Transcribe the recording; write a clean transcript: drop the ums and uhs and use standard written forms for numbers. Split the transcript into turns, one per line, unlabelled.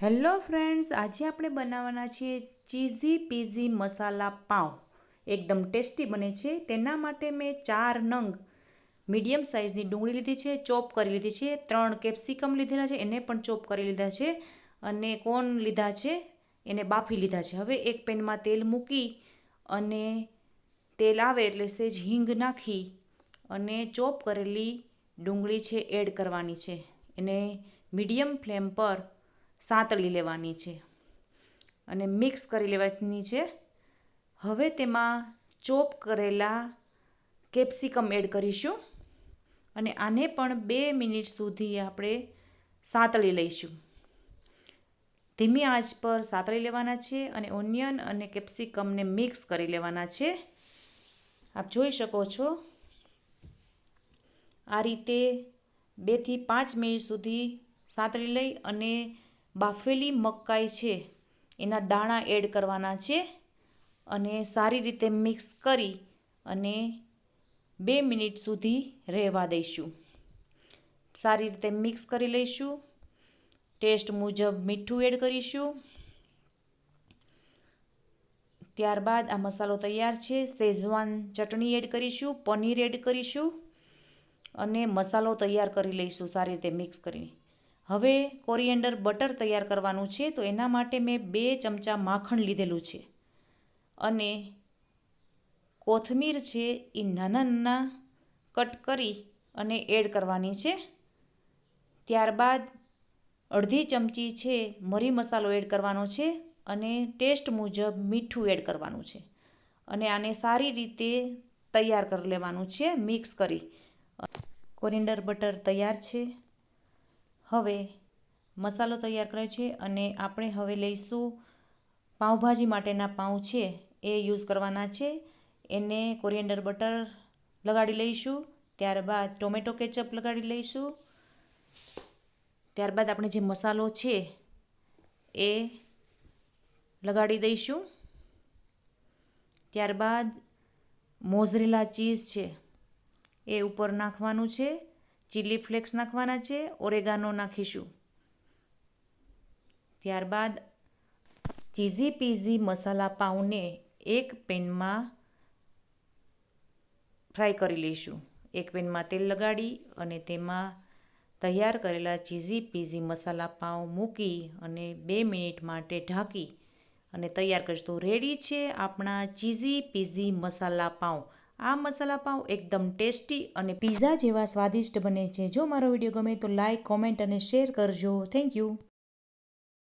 Hello friends, આજે આપણે બનાવવાના છીએ ચીઝી પીઝી મસાલા પાઉં. એકદમ ટેસ્ટી બને છે. તેના માટે મેં 4 નંગ મીડિયમ સાઇઝની ડુંગળી લીધી છે, ચોપ કરી લીધી છે. 3 કેપ્સિકમ લીધેલા છે, એને પણ ચોપ કરી લીધા છે. અને કોર્ન લીધા છે, એને બાફી લીધા છે. હવે એક પેનમાં તેલ મૂકી અને તેલ આવે એટલે સહેજ હિંગ નાખી અને ચોપ કરેલી ડુંગળી છે એડ કરવાની છે. એને મીડિયમ ફ્લેમ પર સાંતળી લેવાની છે અને મિક્સ કરી લેવાની છે. હવે તેમાં ચોપ કરેલા કેપ્સિકમ એડ કરીશું અને આને પણ 2 મિનિટ સુધી આપણે સાંતળી લઈશું. ધીમી આંચ પર સાંતળી લેવાના છે અને ઓનિયન અને કેપ્સિકમને મિક્સ કરી લેવાના છે. આપ જોઈ શકો છો આ રીતે 2 થી 5 મિનિટ સુધી સાંતળી લઈ અને બાફેલી મકાઈ છે એના દાણા એડ કરવાના છે અને સારી રીતે મિક્સ કરી અને 2 મિનિટ સુધી રહેવા દઈશું. સારી રીતે મિક્સ કરી લઈશું. ટેસ્ટ મુજબ મીઠું એડ કરીશું. ત્યારબાદ આ મસાલો તૈયાર છે. શેઝવાન ચટણી એડ કરીશું, પનીર એડ કરીશું અને મસાલો તૈયાર કરી લઈશું સારી રીતે મિક્સ કરી. હવે કોરિએન્ડર બટર તૈયાર કરવાનું છે, તો એના માટે મેં 2 ચમચા માખણ લીધેલું છે અને કોથમીર છે એ નાના નાના કટ કરી અને એડ કરવાની છે. ત્યારબાદ અડધી ચમચી છે મરી મસાલો એડ કરવાનો છે અને ટેસ્ટ મુજબ મીઠું એડ કરવાનું છે અને આને સારી રીતે તૈયાર કરી લેવાનું છે મિક્સ કરી. કોરિએન્ડર બટર તૈયાર છે. હવે મસાલો તૈયાર કર્યો છે અને આપણે હવે લઈશું પાઉંભાજી માટેના પાઉં છે એ યુઝ કરવાના છે. એને કોરિએન્ડર બટર લગાડી લઈશું. ત્યારબાદ ટોમેટો કેચઅપ લગાડી લઈશું. ત્યારબાદ આપણે જે મસાલો છે એ લગાડી દઈશું. ત્યારબાદ મોઝરેલા ચીઝ છે એ ઉપર નાખવાનું છે. ચીલી ફ્લેક્સ નાખવાના છે. ઓરેગાનો નાખીશું. ત્યારબાદ ચીઝી પીઝી મસાલા પાઉંને એક પેનમાં ફ્રાય કરી લઈશું. એક પેનમાં તેલ લગાડી અને તેમાં તૈયાર કરેલા ચીઝી પીઝી મસાલા પાઉં મૂકી અને 2 મિનિટ માટે ઢાંકી અને તૈયાર કરીશું. તો રેડી છે આપણા ચીઝી પીઝી મસાલા પાઉં. આ મસાલા પાઉં એકદમ ટેસ્ટી અને પીઝા જેવા સ્વાદિષ્ટ બને છે. જો મારો વિડીયો ગમે તો લાઈક, કોમેન્ટ અને શેર કરજો. Thank you.